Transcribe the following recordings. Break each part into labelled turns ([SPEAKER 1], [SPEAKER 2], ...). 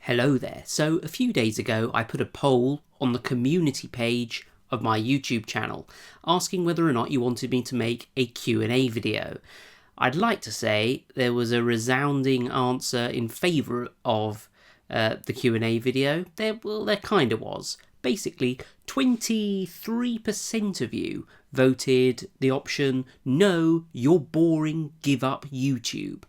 [SPEAKER 1] Hello there. So a few days ago I put a poll on the community page of my YouTube channel asking whether or not you wanted me to make a Q&A video. I'd like to say there was a resounding answer in favour of the Q&A video. There kind of was. Basically, 23% of you voted the option, no, you're boring, give up YouTube.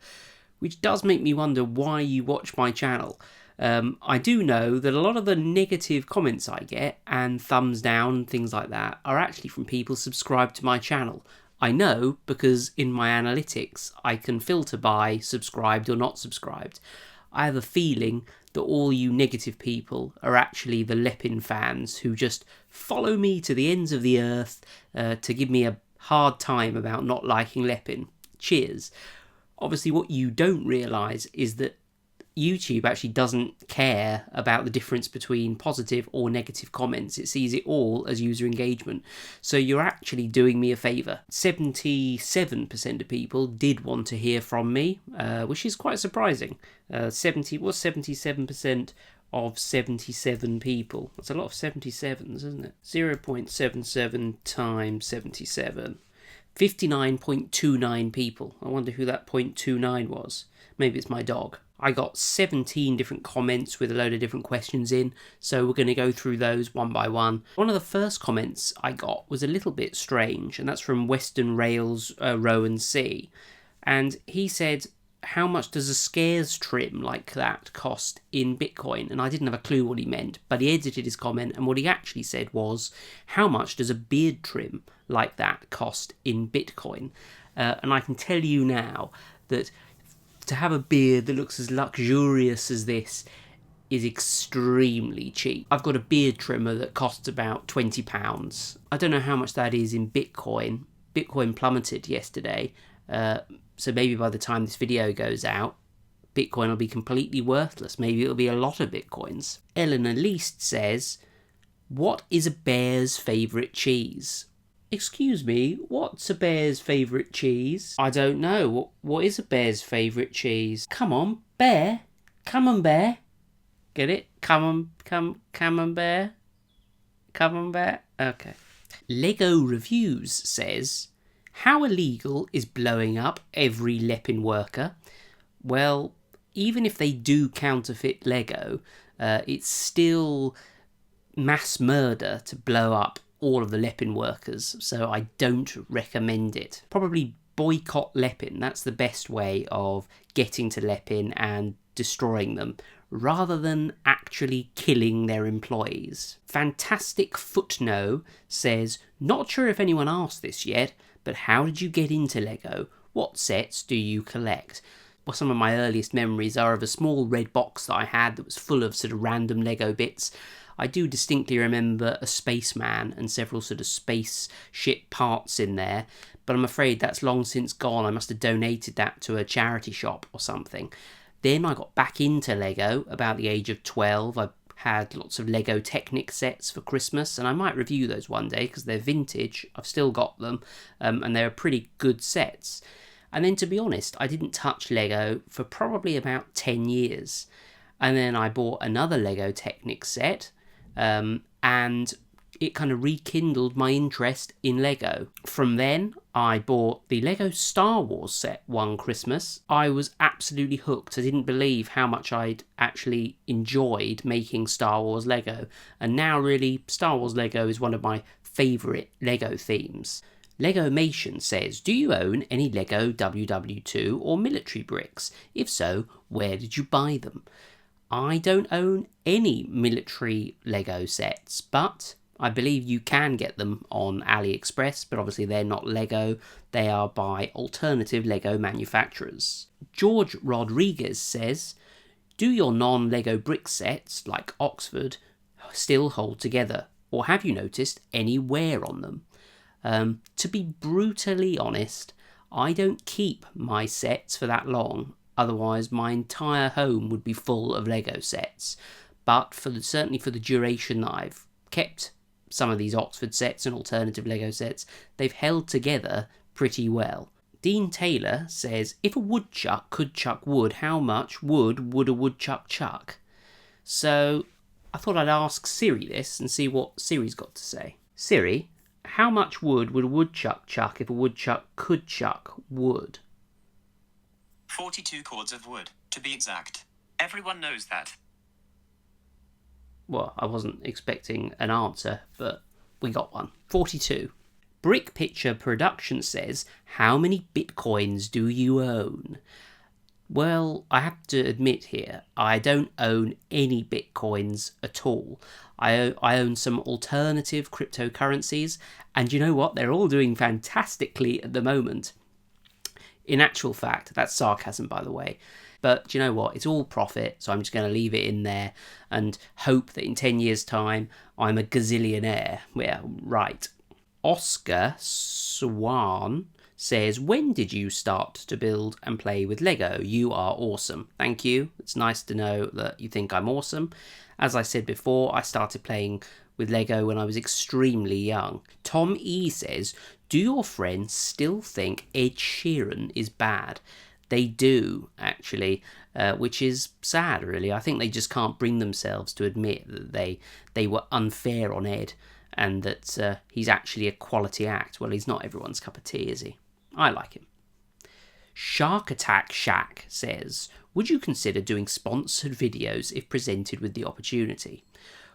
[SPEAKER 1] Which does make me wonder why you watch my channel. I do know that a lot of the negative comments I get, and thumbs down and things like that, are actually from people subscribed to my channel. I know because in my analytics I can filter by subscribed or not subscribed. I have a feeling that all you negative people are actually the Lepin fans who just follow me to the ends of the earth to give me a hard time about not liking Lepin. Cheers. Obviously what you don't realise is that YouTube actually doesn't care about the difference between positive or negative comments. It sees it all as user engagement. So you're actually doing me a favour. 77% of people did want to hear from me, which is quite surprising. 77% of 77 people. That's a lot of 77s, isn't it? 0.77 times 77. 59.29 people. I wonder who that 0.29 was. Maybe it's my dog. I got 17 different comments with a load of different questions in, so we're going to go through those one by one. One of the first comments I got was a little bit strange, and that's from Western Rails Rowan C. And he said, how much does a scares trim like that cost in Bitcoin? And I didn't have a clue what he meant, but he edited his comment, and what he actually said was, how much does a beard trim like that cost in Bitcoin? And I can tell you now that to have a beard that looks as luxurious as this is extremely cheap. I've got a beard trimmer that costs about £20. I don't know how much that is in Bitcoin. Bitcoin plummeted yesterday, so maybe by the time this video goes out, Bitcoin will be completely worthless. Maybe it'll be a lot of Bitcoins. Eleanor Least says, what is a bear's favourite cheese? Excuse me, what's a bear's favourite cheese? I don't know. What is a bear's favourite cheese? Come on, bear. Come on, bear. Get it? Come on, bear. Come on, bear. Okay. Lego Reviews says, how illegal is blowing up every Lepin worker? Well, even if they do counterfeit Lego, it's still mass murder to blow up all of the Lepin workers, so I don't recommend it. Probably boycott Lepin. That's the best way of getting to Lepin and destroying them, rather than actually killing their employees. Fantastic Footnote says, not sure if anyone asked this yet, but how did you get into Lego? What sets do you collect? Well, some of my earliest memories are of a small red box that I had that was full of sort of random Lego bits. I do distinctly remember a spaceman and several sort of spaceship parts in there, but I'm afraid that's long since gone. I must have donated that to a charity shop or something. Then I got back into Lego about the age of 12. I had lots of Lego Technic sets for Christmas, and I might review those one day because they're vintage. I've still got them, and they're pretty good sets. And then, to be honest, I didn't touch Lego for probably about 10 years. And then I bought another Lego Technic set, and it kind of rekindled my interest in Lego. From then, I bought the Lego Star Wars set one Christmas. I was absolutely hooked. I didn't believe how much I'd actually enjoyed making Star Wars Lego. And now, really, Star Wars Lego is one of my favourite Lego themes. Legomation says, do you own any Lego WW2 or military bricks? If so, where did you buy them? I don't own any military Lego sets, but I believe you can get them on AliExpress, but obviously they're not Lego. They are by alternative Lego manufacturers. George Rodriguez says, do your non-Lego brick sets, like Oxford, still hold together? Or have you noticed any wear on them? To be brutally honest, I don't keep my sets for that long. Otherwise, my entire home would be full of Lego sets. But certainly for the duration that I've kept some of these Oxford sets and alternative Lego sets, they've held together pretty well. Dean Taylor says, if a woodchuck could chuck wood, how much wood would a woodchuck chuck? So I thought I'd ask Siri this and see what Siri's got to say. Siri, how much wood would a woodchuck chuck if a woodchuck could chuck wood?
[SPEAKER 2] 42 cords of wood, to be exact. Everyone knows that.
[SPEAKER 1] Well, I wasn't expecting an answer, but we got one. 42. Brick Picture Production says, how many bitcoins do you own? Well, I have to admit here, I don't own any bitcoins at all. I own some alternative cryptocurrencies, and you know what? They're all doing fantastically at the moment. In actual fact, that's sarcasm, by the way. But do you know what? It's all profit, so I'm just going to leave it in there and hope that in 10 years' time, I'm a gazillionaire. Yeah, right. Oscar Swan says, when did you start to build and play with Lego? You are awesome. Thank you. It's nice to know that you think I'm awesome. As I said before, I started playing with Lego when I was extremely young. Tom E says, do your friends still think Ed Sheeran is bad? They do, actually, which is sad, really. I think they just can't bring themselves to admit that they were unfair on Ed and that he's actually a quality act. Well, he's not everyone's cup of tea, is he? I like him. Shark Attack Shack says, would you consider doing sponsored videos if presented with the opportunity?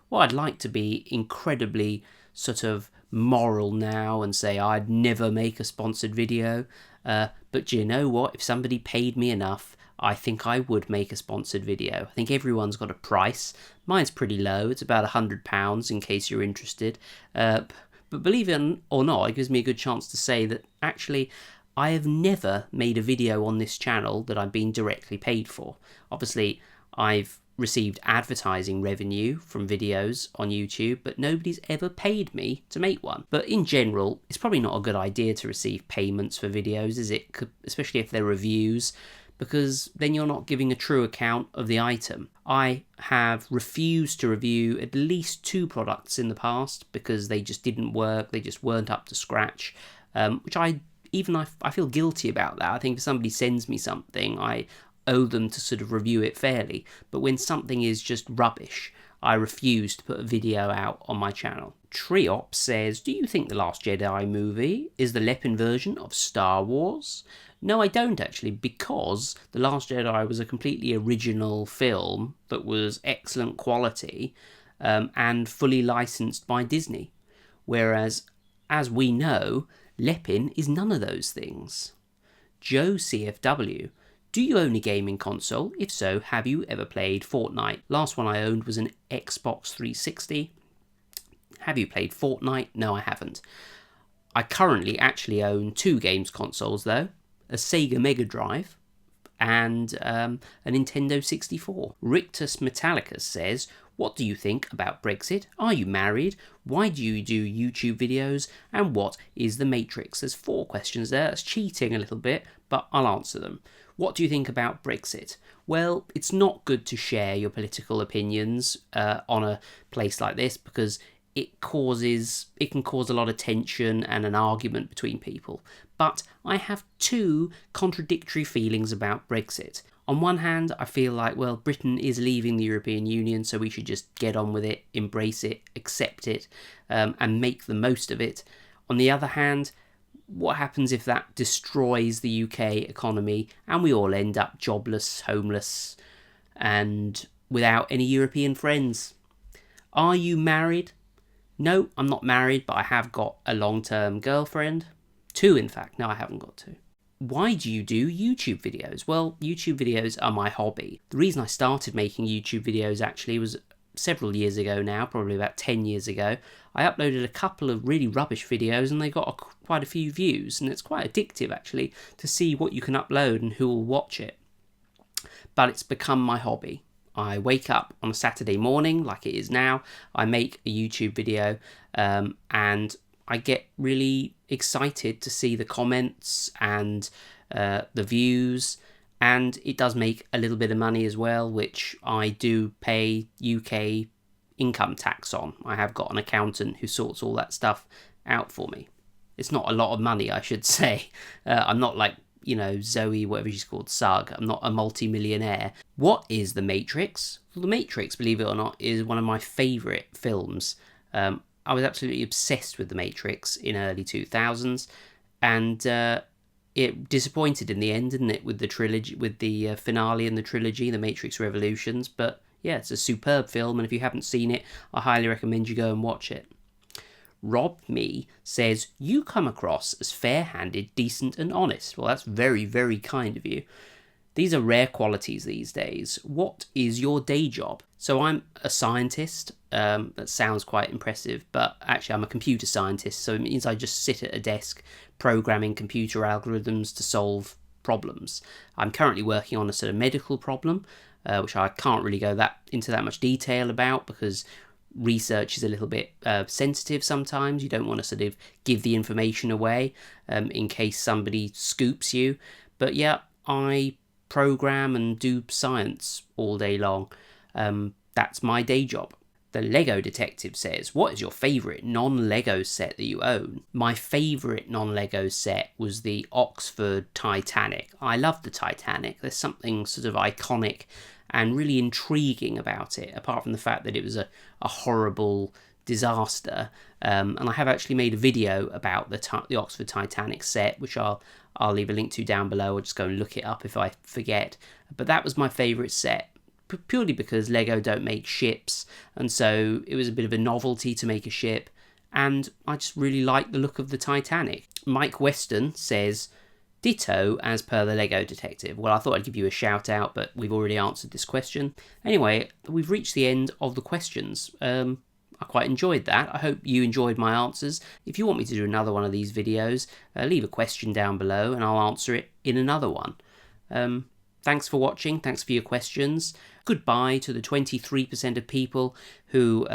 [SPEAKER 1] Well, I'd like to be incredibly sort of moral now and say I'd never make a sponsored video. But do you know what? If somebody paid me enough, I think I would make a sponsored video. I think everyone's got a price. Mine's pretty low. It's about £100 in case you're interested. But believe it or not, it gives me a good chance to say that actually I have never made a video on this channel that I've been directly paid for. Obviously, I've received advertising revenue from videos on YouTube, but nobody's ever paid me to make one. But in general, it's probably not a good idea to receive payments for videos, is it? Especially if they're reviews, because then you're not giving a true account of the item. I have refused to review at least 2 products in the past because they just didn't work, they just weren't up to scratch, which I feel guilty about that. I think if somebody sends me something, I owe them to sort of review it fairly. But when something is just rubbish, I refuse to put a video out on my channel. Triops says, do you think The Last Jedi movie is the Lepin version of Star Wars? No, I don't actually, because The Last Jedi was a completely original film that was excellent quality and fully licensed by Disney. Whereas, as we know, Lepin is none of those things. Joe CFW, do you own a gaming console? If so, have you ever played Fortnite? Last one I owned was an Xbox 360. Have you played Fortnite? No, I haven't. I currently actually own 2 games consoles though. A Sega Mega Drive and a Nintendo 64. Rictus Metallicus says, what do you think about Brexit? Are you married? Why do you do YouTube videos? And what is the Matrix? There's 4 questions there. That's cheating a little bit, but I'll answer them. What do you think about Brexit? Well, it's not good to share your political opinions on a place like this because it can cause a lot of tension and an argument between people. But I have 2 contradictory feelings about Brexit. On one hand, I feel like, well, Britain is leaving the European Union, so we should just get on with it, embrace it, accept it, and make the most of it. On the other hand, what happens if that destroys the UK economy and we all end up jobless, homeless, and without any European friends? Are you married? No, I'm not married, but I have got a long-term girlfriend. 2, in fact. No, I haven't got 2. Why do you do YouTube videos? Well, YouTube videos are my hobby. The reason I started making YouTube videos actually was several years ago now, probably about 10 years ago. I uploaded a couple of really rubbish videos and they got quite a few views, and it's quite addictive actually to see what you can upload and who will watch it. But it's become my hobby. I wake up on a Saturday morning, like it is now, I make a YouTube video, and I get really excited to see the comments and the views, and it does make a little bit of money as well, which I do pay UK income tax on. I have got an accountant who sorts all that stuff out for me. It's not a lot of money, I should say. I'm not like, Zoe, whatever she's called, Sugg. I'm not a multi-millionaire. What is The Matrix? Well, The Matrix, believe it or not, is one of my favourite films. I was absolutely obsessed with The Matrix in early 2000s, and it disappointed in the end, didn't it, with the trilogy, with the finale and the trilogy, The Matrix Revolutions. But yeah, it's a superb film, and if you haven't seen it, I highly recommend you go and watch it. Rob Me says, you come across as fair-handed, decent and honest. Well, that's very, very kind of you. These are rare qualities these days. What is your day job? So I'm a scientist. That sounds quite impressive, but actually I'm a computer scientist, so it means I just sit at a desk programming computer algorithms to solve problems. I'm currently working on a sort of medical problem, which I can't really go into that much detail about because research is a little bit sensitive sometimes. You don't want to sort of give the information away in case somebody scoops you. But yeah, I program and do science all day long. That's my day job. The Lego Detective says, what is your favourite non-Lego set that you own? My favourite non-Lego set was the Oxford Titanic. I love the Titanic. There's something sort of iconic and really intriguing about it, apart from the fact that it was a horrible disaster. And I have actually made a video about the Oxford Titanic set, which I'll leave a link to down below, or just go and look it up if I forget. But that was my favourite set, purely because Lego don't make ships, and so it was a bit of a novelty to make a ship, and I just really like the look of the Titanic. Mike Weston says, ditto as per the Lego Detective. Well, I thought I'd give you a shout out, but we've already answered this question. Anyway, we've reached the end of the questions. I quite enjoyed that. I hope you enjoyed my answers. If you want me to do another one of these videos, leave a question down below and I'll answer it in another one. Thanks for watching. Thanks for your questions. Goodbye to the 23% of people who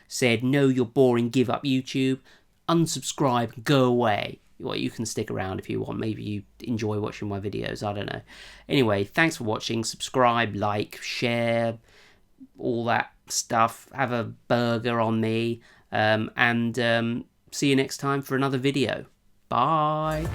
[SPEAKER 1] said, no, you're boring, give up YouTube, unsubscribe, go away. Well, you can stick around if you want. Maybe you enjoy watching my videos. I don't know. Anyway, thanks for watching. Subscribe, like, share, all that stuff. Have a burger on me. And see you next time for another video. Bye.